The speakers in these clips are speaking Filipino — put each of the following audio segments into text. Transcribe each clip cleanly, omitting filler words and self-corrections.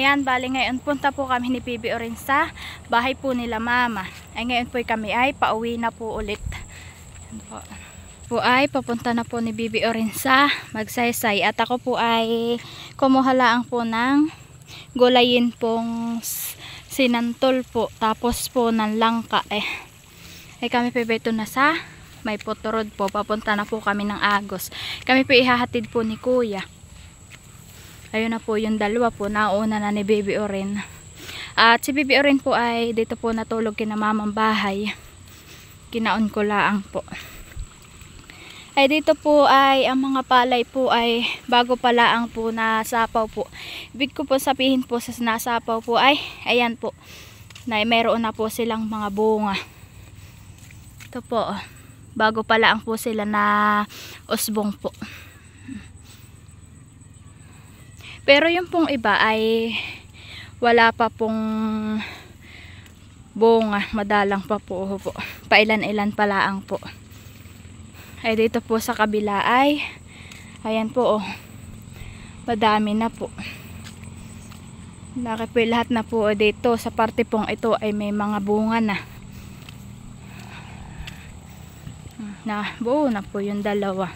Ayan, bali ngayon punta po kami ni Bibi Orin sa bahay po nila mama. Ay ngayon po kami ay pauwi na po ulit. Po ay papunta na po ni Bibi Orin sa Magsaysay. At ako po ay kumuha lang po ng gulayin pong sinantol po. Tapos po ng langka ay kami po ito na sa may Puturod po. Papunta na po kami ng Agos. Kami po ihahatid po ni Kuya. Ayun na po yung dalawa po. Nauna na ni Bibi Orin. At si Bibi Orin po ay dito po natulog kina mamang bahay. Kinaon ko laang po. Ay dito po ay ang mga palay po ay bago pa laang po nasapaw po. Ibig ko po sabihin po sa nasapaw po ay ayan po. Na meron na po silang mga bunga. Ito po. Bago pa laang po sila na usbong po. Pero yung pong iba ay wala pa pong bunga, madalang pa po. Pailan-ilan palaang po. Ay dito po sa kabila ay ayan po madami na po. Laki po lahat na po dito sa parte pong ito ay may mga bunga na buo na po yung dalawa.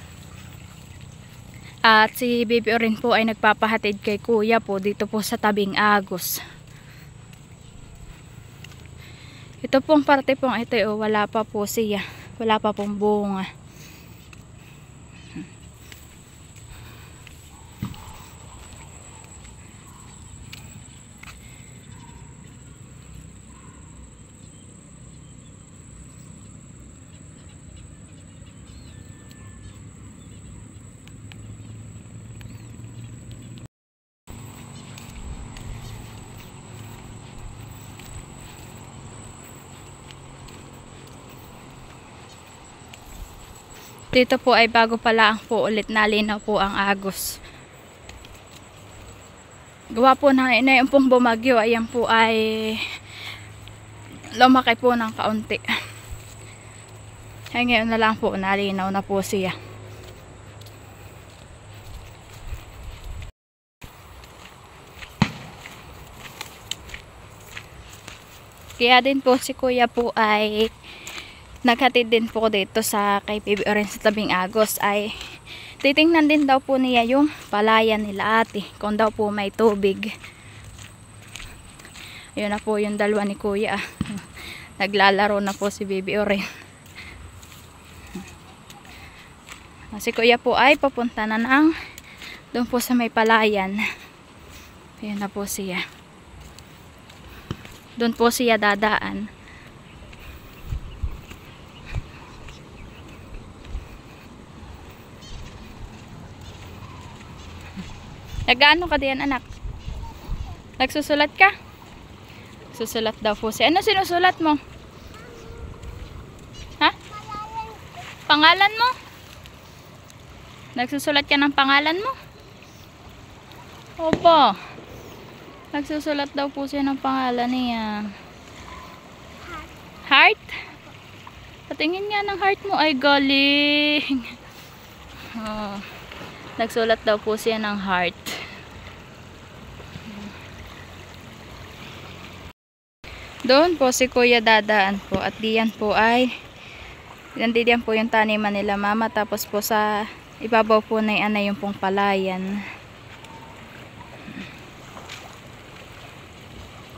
At si Bibi Orin po ay nagpapahatid kay Kuya po dito po sa tabing Agos. Ito pong parte pong ito wala pa po siya. Wala pa pong bunga. Dito po ay bago pala ang po ulit nalinaw po ang Agos. Gawa po ng yung pong bumagyo, ayan po ay lumaki po ng kaunti. Ay ngayon na lang po nalinaw na po siya. Kaya din po si Kuya po ay naghatid din po dito sa kay Bibi Orin sa tabing Agos ay titingnan din daw po niya yung palayan nila ate kung daw po may tubig. Ayun na po yung dalawa ni Kuya. Naglalaro na po si Bibi Orin. Si Kuya po ay papunta na ng doon po sa may palayan. Ayun na po siya. Doon po siya dadaan. Nag-ano ka diyan anak? Nagsusulat ka? Susulat daw po siya. Ano sinusulat mo? Ha? Pangalan mo? Nagsusulat ka ng pangalan mo? Opo. Nagsusulat daw po siya ng pangalan niya. Heart? Patingin nga ng heart mo. Ay galing. Oh. Nagsulat daw po siya ng heart. Doon po si Kuya dadaan po at diyan po ay nandiyan po yung taniman nila mama, tapos po sa ibabaw po na yung pong palayan.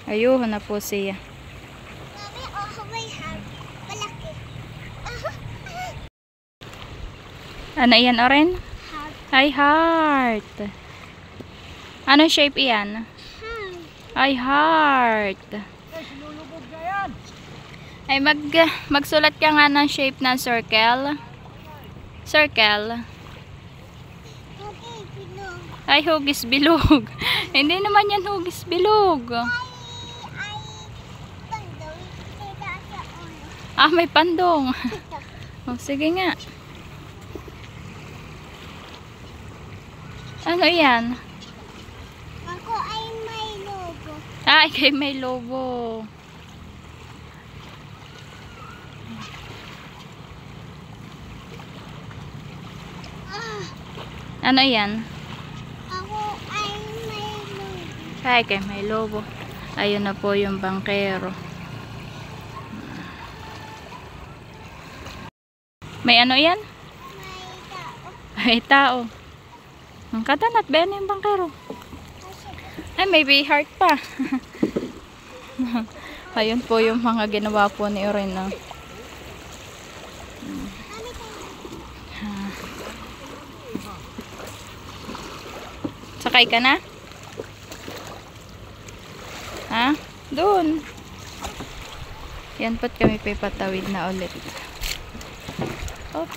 Ayun na po siya. Ano yan Oren? Ay heart. Ano shape iyan? Ay heart. Ay magsulat ka nga ng shape ng circle. Circle. Ay hugis bilog. Hindi naman yan hugis bilog. Ah, may pandong. Oh, sige nga. Ano yan? Ako ay may lobo. Ah, ikay may lobo. Ano yan? Ako ay may lobo. Ay, kay may lobo. Ayun na po yung bangkero. May ano yan? May tao. May tao. Ang katanat ba yan yung bangkero? Ay, may heart pa. Ayun po yung mga ginawa po ni Orena. Sakay ka na? Ha? Doon. Yan po't kami patawid na ulit. Op.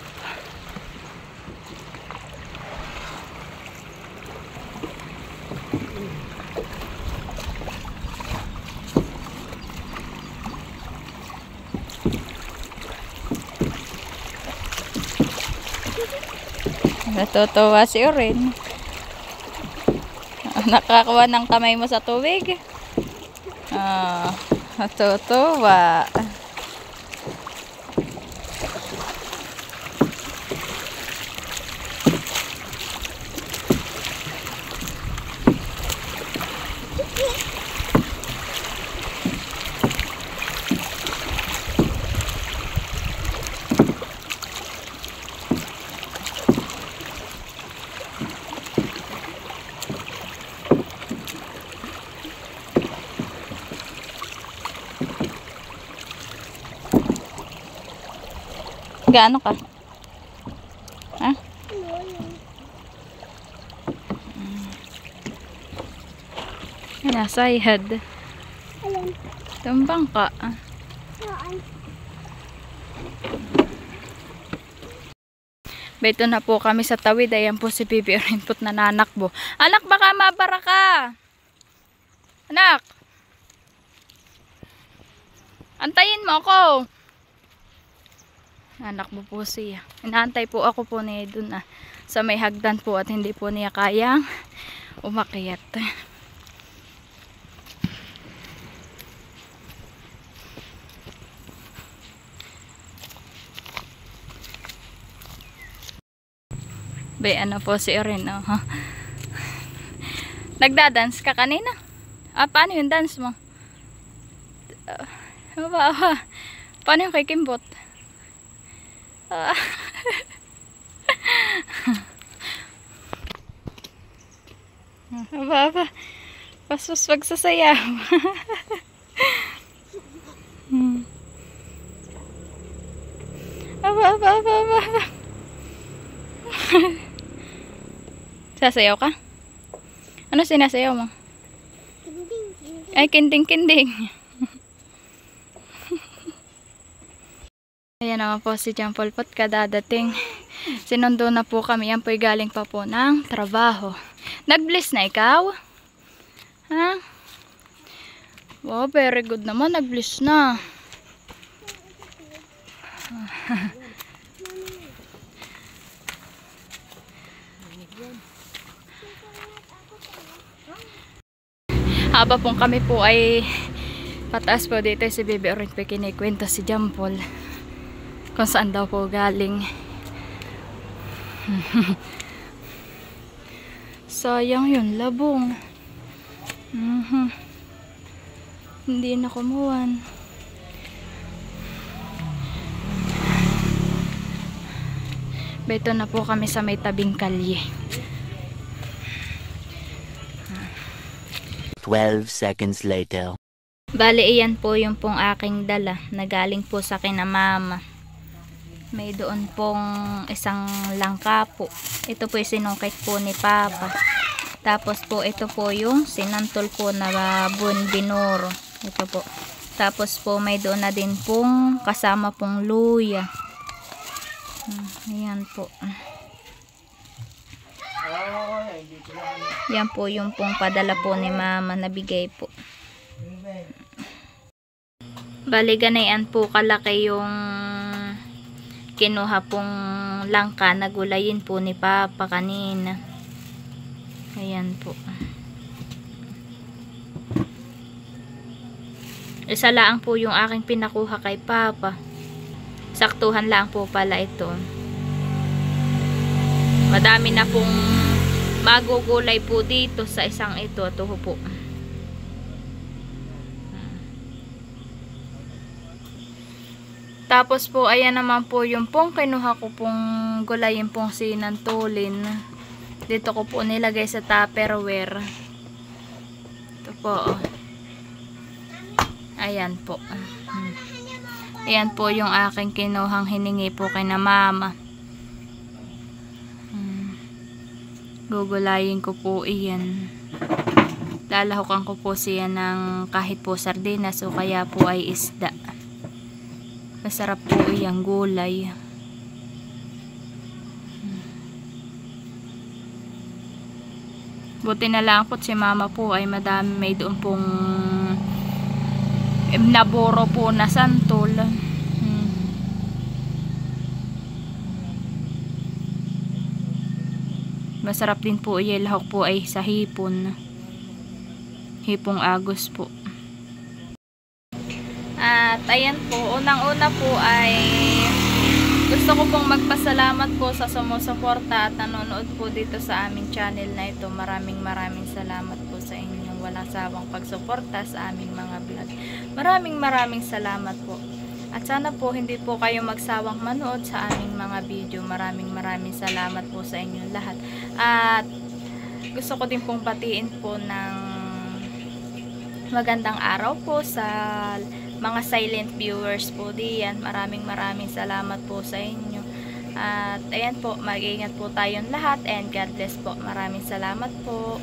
Natutuwa si Oren. Nakakuha ng kamay mo sa tubig. Natutuwa. Gaano ka? Ha? Nasayad. Ayan. Tumbang ka. Saan? Beto na po kami sa tawid. Ayan po si Bibi Orinpot na nanakbo. Anak, baka mabara ka. Anak. Antayin mo ako. Anak mo po siya. Inaantay po ako po niya dun sa may hagdan po at hindi po niya kayang umakyat. Bay, ano po si Oren, oh. Nagda-dance ka kanina? Paano yung dance mo? Paano yung kay Kimbot? Pasus pagsasayaw. Sasayaw ka? Ano sinasayaw mo? Kinding, kinding. Ay, kinding-kinding. Ayan naman po si John Paul Pot kadadating. Sinundo na po kami. Yan po'y galing pa po ng trabaho. Nag-bliss na ikaw? Ha? Wow, very good naman. Nag-bliss na. Haba pong kami po ay pataas po dito si Bibi Orin, kinikwento si John Paul kung saan daw po galing. Sayang yun, labong. Hindi na kumuhan. Beto na po kami sa may tabing kalye. 12 seconds later. Bale, iyan po yung pong aking dala na galing po sa kina mama. May doon pong isang langka po. Ito po yung sinungkit po ni Papa. Tapos po ito po yung sinantol po na bun binuro. Ito po. Tapos po may doon na din pong kasama pong luya. Ayan po. Yan po yung pong padala po ni mama na bigay po. Bali ganayan po kalaki yung kinuha pong langka na gulayin po ni Papa kanina. Ayan po. Isa lang po yung aking pinakuha kay Papa. Saktuhan lang po pala ito. Madami na pong magugulay po dito sa isang ito. Ito po. Tapos po, ayan naman po yung pong kinuha ko pong gulayin pong sinantulin. Dito ko po nilagay sa Tupperware. Ito po. Ayan po. Ayan po yung aking kinuhang hiningi po kay na mama. Gugulayin ko po iyan. Lalahukan ko po siya ng kahit po sardinas o kaya po ay isda. Masarap po iyang gulay. Buti na lang po si mama po ay madami, may doon pong naboro po na santol. Masarap din po iyan. Lahok po ay sa hipon. Hipong agos po. At ayan po, unang-una po ay gusto ko pong magpasalamat po sa sumusuporta at nanonood po dito sa aming channel na ito. Maraming salamat po sa inyong walang sawang pagsuporta sa aming mga vlog. Maraming salamat po. At sana po hindi po kayo magsawang manood sa aming mga video. Maraming salamat po sa inyong lahat. At gusto ko din pong batiin po ng magandang araw po sa mga silent viewers po diyan. Maraming salamat po sa inyo. At ayan po, mag-ingat po tayong lahat and God bless po. Maraming salamat po.